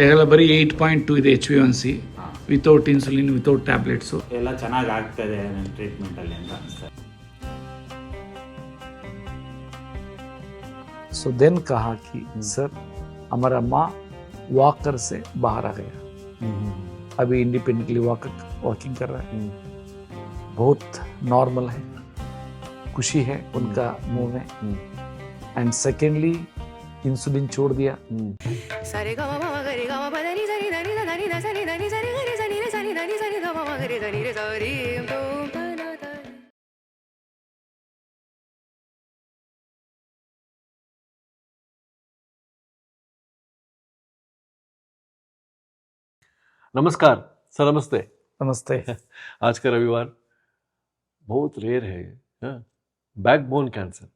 ಎಲ್ಲ ಬರೀ 8.2 ಇದೆ HbA1c without insulin without tablets ಎಲ್ಲ ಚೆನ್ನಾಗಿ ಆಗ್ತದೆ ನನ್ನ ಟ್ರೀಟ್ಮೆಂಟಲ್ಲಿ ಅಂತ ಅನಿಸ್ತದೆ. सो देन कहा कि सर हमारा माँ वॉकर से बाहर आ गया, अभी इंडिपेंडेंटली वॉकिंग कर रहा है, बहुत नॉर्मल है, खुशी है उनका मुंह में. एंड सेकेंडली इंसुलिन छोड़ दिया. नमस्कार सर. नमस्ते. नमस्ते. आज का रविवार बहुत रेयर है. बैकबोन कैंसर,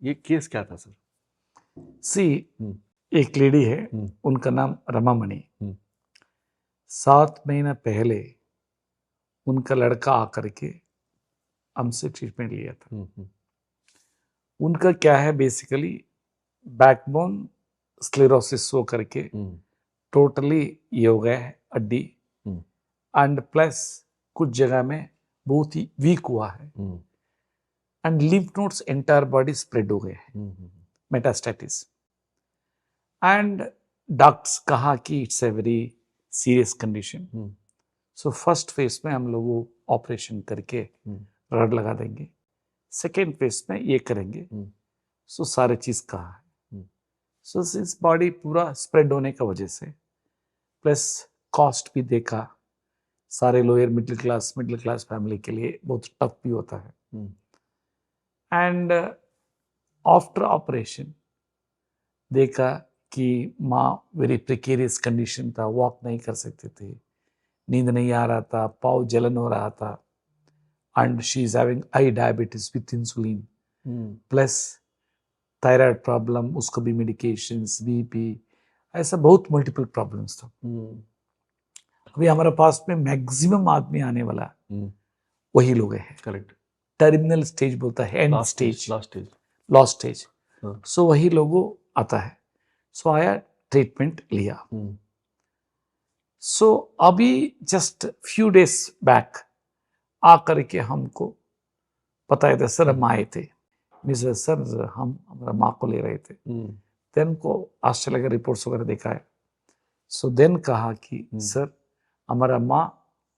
ये केस क्या था सर? सी एक लेडी है, उनका नाम रमामणि. 7 महीना पहले उनका लड़का आकर के हमसे ट्रीटमेंट लिया था. उनका क्या है, बेसिकली बैकबोन स्क्लेरोसिस हो करके टोटली ये हो गया है हड्डी, एंड प्लस कुछ जगह में बहुत ही वीक हुआ है, and lymph nodes entire body spread हो गए हैं, मेटास्टेटिस. एंड डॉक्टर्स कहा कि it's a very serious condition. So first phase में हम लोग वो ऑपरेशन करके रड लगा देंगे, सेकेंड फेज में ये करेंगे. सो सारे चीज कहा है. सो सिंस बॉडी पूरा स्प्रेड होने का वजह से प्लस कॉस्ट भी देखा, सारे लोअर मिडिल क्लास फैमिली के लिए बहुत टफ भी होता है. एंड आफ्टर ऑपरेशन देखा कि माँ वेरी प्रिकेरियस कंडीशन था, वॉक नहीं कर सकते थे, नींद नहीं आ रहा था, पाँव जलन हो रहा था, and she is having high diabetes with insulin plus thyroid problem, उसको भी मेडिकेशंस, बीपी, ऐसा बहुत मल्टीपल प्रॉब्लम्स था. अभी हमारे पास में मैक्सिमम आदमी आने वाला वही लोग हैं. करेक्ट. टर्मिनल स्टेज बोलता है, एंड स्टेज, लास्ट स्टेज. सो वही लोगों आता है. सो आया, ट्रीटमेंट लिया. सो अभी जस्ट फ्यू डेज बैक आकर के हमको बताया था, सर हम आए थे, मिस्टर सर हम हमारा माँ को ले रहे थे. देन को आश्चर्य लगा, रिपोर्ट्स वगैरह देखा है. सो देन कहा कि सर हमारा माँ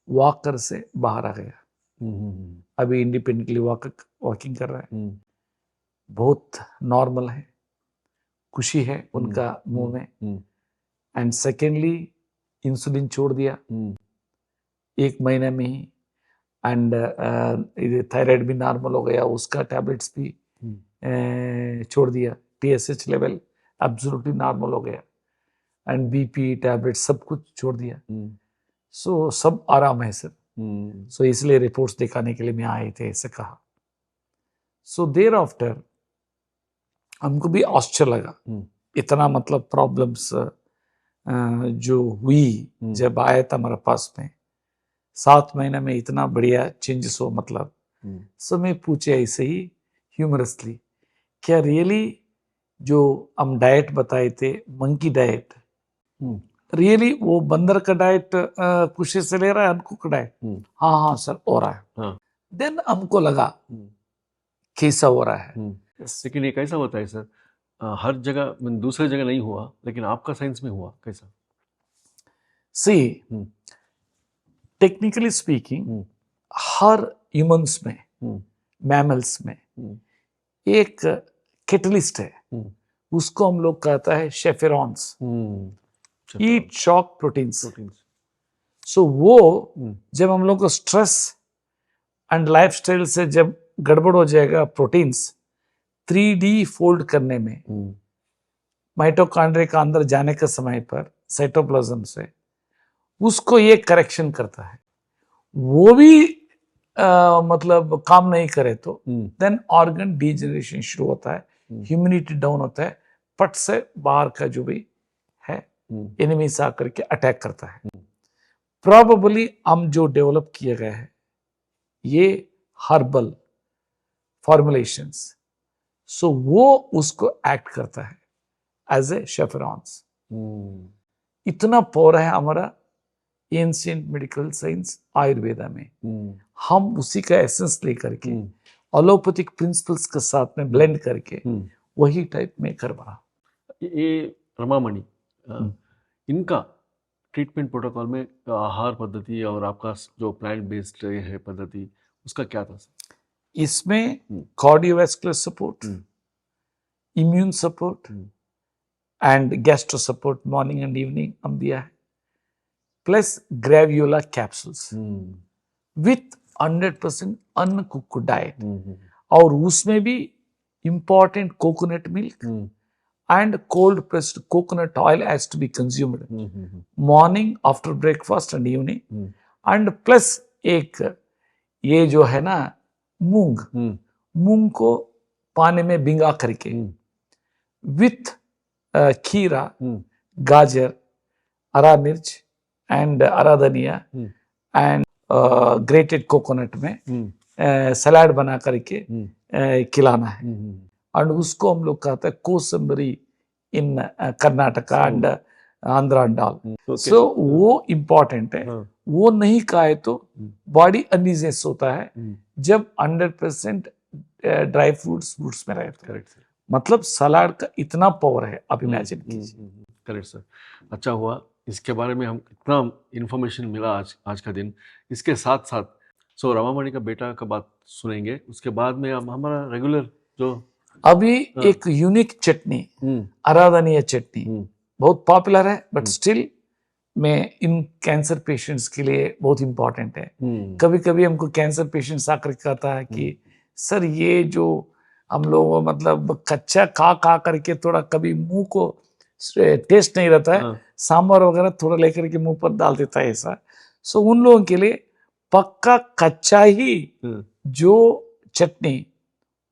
वॉकर से बाहर आ गया, अभी इंडिपेंडेंटली वॉकिंग कर रहा है, बहुत नॉर्मल है, खुशी है उनका मुंह में. एंड सेकेंडली इंसुलिन छोड़ दिया 1 महीने में ही, एंड थायराइड भी नॉर्मल हो गया, उसका टैबलेट्स भी छोड़ दिया, TSH लेवल एब्सोल्युटली नॉर्मल हो गया, एंड बीपी टैबलेट सब कुछ छोड़ दिया. सो सब आराम है सर. सो इसलिए रिपोर्ट्स दिखाने के लिए मैं आए थे, ऐसे कहा. सो देयर आफ्टर हमको भी आश्चर्य लगा, इतना मतलब प्रॉब्लम्स जो हुई जब आया था हमारे पास में, 7 महीने में इतना बढ़िया चेंजेस हो, मतलब. सो मैं पूछे ऐसे ही ह्यूमरसली, क्या रियली जो हम डाइट बताए थे, मंकी डाइट, रियली वो बंदर का डाइट खुशी से ले रहा है, अनकुक डाइट? हाँ सर हो रहा है. देन हमको लगा कैसा हो रहा है. लेकिन ये कैसा होता है सर, हर जगह दूसरी जगह नहीं हुआ, लेकिन आपका साइंस में हुआ, कैसा? सी टेक्निकली स्पीकिंग हर ह्यूमंस में, मैमल्स में एक कैटलिस्ट है, उसको हम लोग कहता है शेफेरॉन्स, ईट शॉक प्रोटीन्स. सो वो जब हम लोग को स्ट्रेस एंड लाइफस्टाइल से जब गड़बड़ हो जाएगा, प्रोटीन्स 3D फोल्ड करने में, माइटोकॉन्ड्रिया का अंदर जाने के समय पर साइटोप्लाज्म से उसको ये करेक्शन करता है. वो भी मतलब काम नहीं करे तो देन ऑर्गन डीजनरेशन शुरू होता है, ह्यूमिनिटी डाउन होता है, पट से बाहर का जो भी है एनिमीज आकर के अटैक करता है. प्रॉबेबली हम जो डेवलप किए गए हैं ये हर्बल फॉर्मुलेशंस, सो वो उसको एक्ट करता है एज ए शेफरॉन्स. इतना पावर है हमारा एंशिएंट मेडिकल साइंस आयुर्वेदा में। हम उसी का एसेंस लेकर के एलोपैथिक प्रिंसिपल्स के साथ में ब्लेंड करके वही टाइप में करवा। ये रमामणि इनका ट्रीटमेंट प्रोटोकॉल में आहार पद्धति और आपका जो प्लांट बेस्ड है पद्धति उसका क्या था? इसमें cardiovascular support, immune support and gastro support morning and evening हम दिया है, plus graviola capsules with 100% uncooked diet, और उसमें भी important coconut milk and cold pressed coconut oil has to be consumed morning after breakfast and evening, and plus एक ये जो है ना मूंग को पानी में भिंगा करके विथ खीरा, गाजर, हरा मिर्च एंड हरा धनिया एंड ग्रेटेड कोकोनट में सलाद बना करके खिलाना है। और उसको हम लोग कहते हैं kosambari in Karnataka and Andhra and all. So वो इम्पोर्टेंट है। वो नहीं खाए तो बॉडी अनइजीनेस होता है जब 100% ड्राई फ्रूट्स में रहते हैं। मतलब सलाद का इतना पावर है, आप इमेजिन कीजिए। करेक्ट सर, अच्छा हुआ इसके बारे में हम इतना इन्फॉर्मेशन मिला आज का दिन। इसके साथ साथ रमामणि का बेटा का बात सुनेंगे, उसके बाद में हम हमारा रेगुलर जो अभी एक यूनिक चटनी, हरा धनिया चटनी बहुत पॉपुलर है, बट स्टिल में इन कैंसर पेशेंट्स के लिए बहुत इंपॉर्टेंट है। कभी कभी हमको कैंसर पेशेंट्स आकर कहता है कि सर ये जो हम लोग मतलब कच्चा खा करके थोड़ा कभी मुंह को टेस्ट नहीं रहता है, सांभर वगैरह थोड़ा लेकर के मुंह पर डाल देता है ऐसा। सो उन लोगों के लिए पक्का कच्चा ही जो चटनी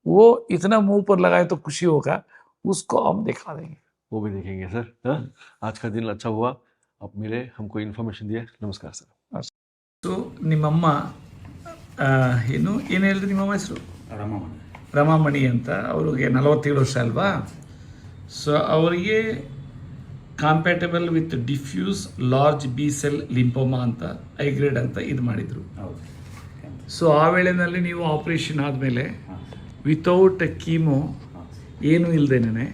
वो इतना मुंह पर लगाए तो खुशी होगा, उसको हम दिखा देंगे, वो भी देखेंगे सर। आज का दिन अच्छा हुआ, आप मिले, हमको इन्फॉर्मेशन दिए। नमस्कार सर। ಸೊ ನಿಮ್ಮಮ್ಮ ಏನು ಹೇಳಿದ್ರಿ ನಿಮ್ಮಮ್ಮ ಹೆಸರು? ರಮಾಮಣಿ ಅಂತ. ಅವ್ರಿಗೆ 47 ವರ್ಷ ಅಲ್ವಾ? ಸೊ ಅವರಿಗೆ compatible with diffuse large B cell lymphoma ಅಂತ ಐ ಗ್ರೇಡ್ ಅಂತ ಇದು ಮಾಡಿದರು. ಸೊ ಆ ವೇಳೆಯಲ್ಲಿ ನೀವು ಆಪರೇಷನ್ ಆದಮೇಲೆ ವಿತೌಟ್ ಕೀಮೋ ಏನೂ ಇಲ್ಲದೇನೆ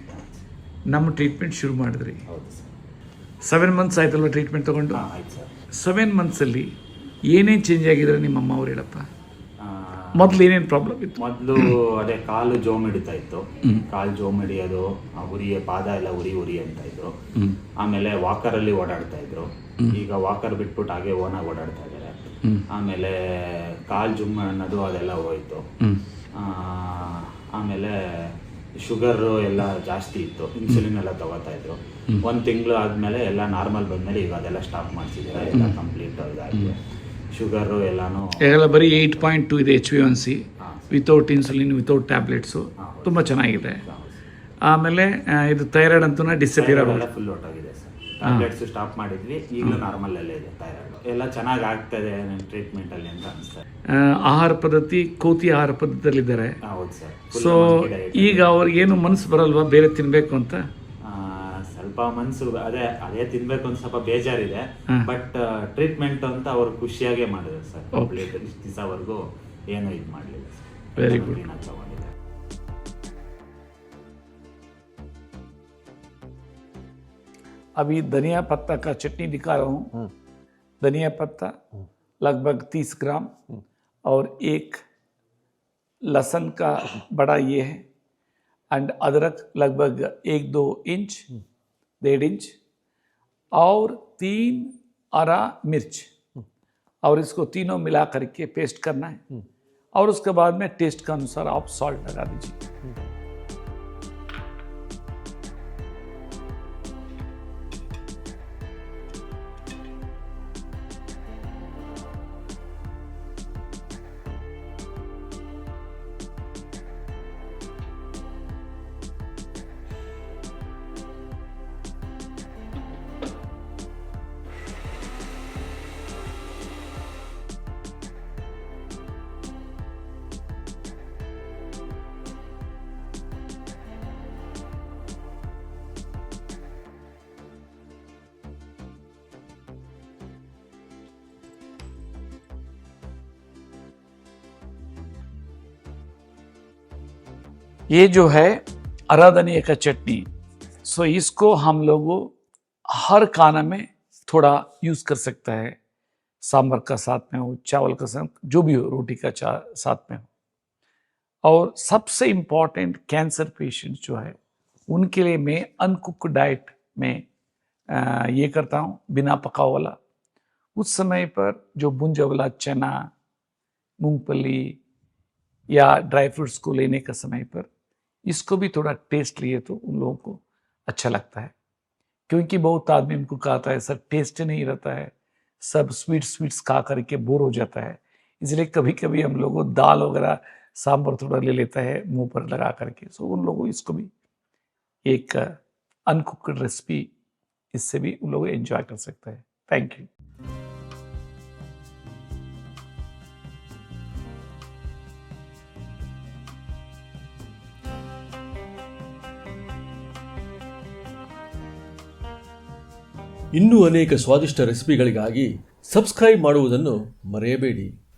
ನಮ್ಮ ಟ್ರೀಟ್ಮೆಂಟ್ ಶುರು ಮಾಡಿದ್ರಿ. 7 ಮಂತ್ಸ್ ಆಯ್ತಲ್ವ ಟ್ರೀಟ್ಮೆಂಟ್ ತೊಗೊಂಡು? 7 ಮಂತ್ಸಲ್ಲಿ ಏನೇನು ಚೇಂಜ್ ಆಗಿದ್ರೆ ನಿಮ್ಮಮ್ಮ ಅವ್ರು ಹೇಳಪ್ಪ. ಮೊದಲು ಏನೇನು ಪ್ರಾಬ್ಲಮ್ ಇತ್ತು? ಮೊದಲು ಅದೇ ಕಾಲು ಜೋಮ್ ಹಿಡಿತಾ ಇತ್ತು, ಕಾಲು ಜೋಮ್ ಹಿಡಿಯೋದು, ಉರಿ, ಪಾದ ಎಲ್ಲ ಉರಿ ಅಂತ ಇದ್ರು. ಆಮೇಲೆ ವಾಕರಲ್ಲಿ ಓಡಾಡ್ತಾ ಇದ್ರು. ಈಗ ವಾಕರ್ ಬಿಟ್ಬಿಟ್ಟು ಹಾಗೆ ಓನಾಗಿ ಓಡಾಡ್ತಾ ಇದ್ದಾರೆ. ಆಮೇಲೆ ಕಾಲು ಜುಮ್ ಅನ್ನೋದು ಅದೆಲ್ಲ ಹೋಯ್ತು. ಆಮೇಲೆ ಶುಗರು ಎಲ್ಲ ಜಾಸ್ತಿ ಇತ್ತು, ಇನ್ಸುಲಿನ್ ಎಲ್ಲ ತಗೋತಾ ಇದ್ರು. 1 ತಿಂಗಳು ಆದಮೇಲೆ ಎಲ್ಲ ನಾರ್ಮಲ್ ಬಂದಮೇಲೆ ಈಗ ಅದೆಲ್ಲ ಸ್ಟಾಪ್ ಮಾಡಿಸಿದ್ದಾರೆ, ಎಲ್ಲ ಕಂಪ್ಲೀಟ್ ಇದಾಗಿದೆ. ಶುಗರು ಎಲ್ಲಾನು ಬರೀ 8.2 ಇದೆ HbA1c, without insulin, without tablets, ತುಂಬ ಚೆನ್ನಾಗಿದೆ. ಆಮೇಲೆ ಇದು ಥೈರಾಯ್ಡ್ ಅಂತೂ ಡಿಸಪಿಯರ್ ಆಗೋದು, ಫುಲ್ ಔಟ್ ಆಗಿದೆ ಸರ್. ಟ್ಯಾಬ್ಲೆಟ್ಸ್ ಸ್ಟಾಪ್ ಮಾಡಿದ್ವಿ, ಈಗಲೂ ನಾರ್ಮಲ್ ಅಲ್ಲೇ ಇದೆ ಥೈರಾಯ್ಡ್. ಎಲ್ಲ ಚೆನ್ನಾಗಿ ಆಗ್ತದೆ ಟ್ರೀಟ್ಮೆಂಟ್ ಅಲ್ಲಿ ಅಂತ ಅನ್ಸುತ್ತೆ. ಆಹಾರ ಪದ್ಧತಿ, ಕೋತಿ ಆಹಾರ ಪದ್ಧತಿಯಲ್ಲಿದ್ದಾರೆ. ಹೌದು ಸರ್. ಸೊ ಈಗ ಅವ್ರಿಗೇನು ಮನಸ್ಸು ಬರಲ್ವಾ ಬೇರೆ ತಿನ್ಬೇಕು ಅಂತ? ಸ್ವಲ್ಪ ಮನಸ್ಸು ಅದೇ ತಿನ್ಬೇಕು ಅಂತ ಸ್ವಲ್ಪ ಬೇಜಾರಿದೆ, ಬಟ್ ಟ್ರೀಟ್ಮೆಂಟ್ ಅಂತ ಅವ್ರು ಖುಷಿಯಾಗೇ ಮಾಡಿದ್ರು ಸರ್. ಕಂಪ್ಲೀಟ್ ಇಷ್ಟು ದಿವಸವರೆಗೂ ಏನು ಇದು ಮಾಡಲಿಲ್ಲ ಸರ್. Very good. अभी धनिया पत्ता का चटनी दिखा रहा हूँ. धनिया पत्ता लगभग 30 ग्राम और एक लहसुन का बड़ा ये है, एंड अदरक लगभग 1-2 इंच, 1.5 इंच, और 3 हरा मिर्च, और इसको तीनों मिला करके पेस्ट करना है. और उसके बाद में टेस्ट के अनुसार आप सॉल्ट लगा दीजिए. ये जो है अराधनिया का चटनी, सो इसको हम लोग हर खाना में थोड़ा यूज कर सकता है, सांभर का साथ में हो, चावल का साथ, जो भी हो, रोटी का साथ में हो। और सबसे इम्पॉर्टेंट कैंसर पेशेंट जो है उनके लिए मैं अनकुक्ड डाइट में ये करता हूँ, बिना पका वाला। उस समय पर जो भुंजा वाला चना, मूंगफली या ड्राई फ्रूट्स को लेने का समय पर इसको भी थोड़ा टेस्ट लिए तो उन लोगों को अच्छा लगता है। क्योंकि बहुत आदमी उनको कहता है सर टेस्ट नहीं रहता है, सब स्वीट्स खा करके बोर हो जाता है, इसलिए कभी कभी हम लोग दाल वगैरह सांभर थोड़ा ले लेता है मुंह पर लगा करके। सो उन लोगों इसको भी एक अनकुक्ड रेसिपी, इससे भी उन लोग एंजॉय कर सकते हैं। Thank you. ಇನ್ನೂ ಅನೇಕ ಸ್ವಾದಿಷ್ಟ ರೆಸಿಪಿಗಳಿಗಾಗಿ ಸಬ್ಸ್ಕ್ರೈಬ್ ಮಾಡುವುದನ್ನು ಮರೆಯಬೇಡಿ.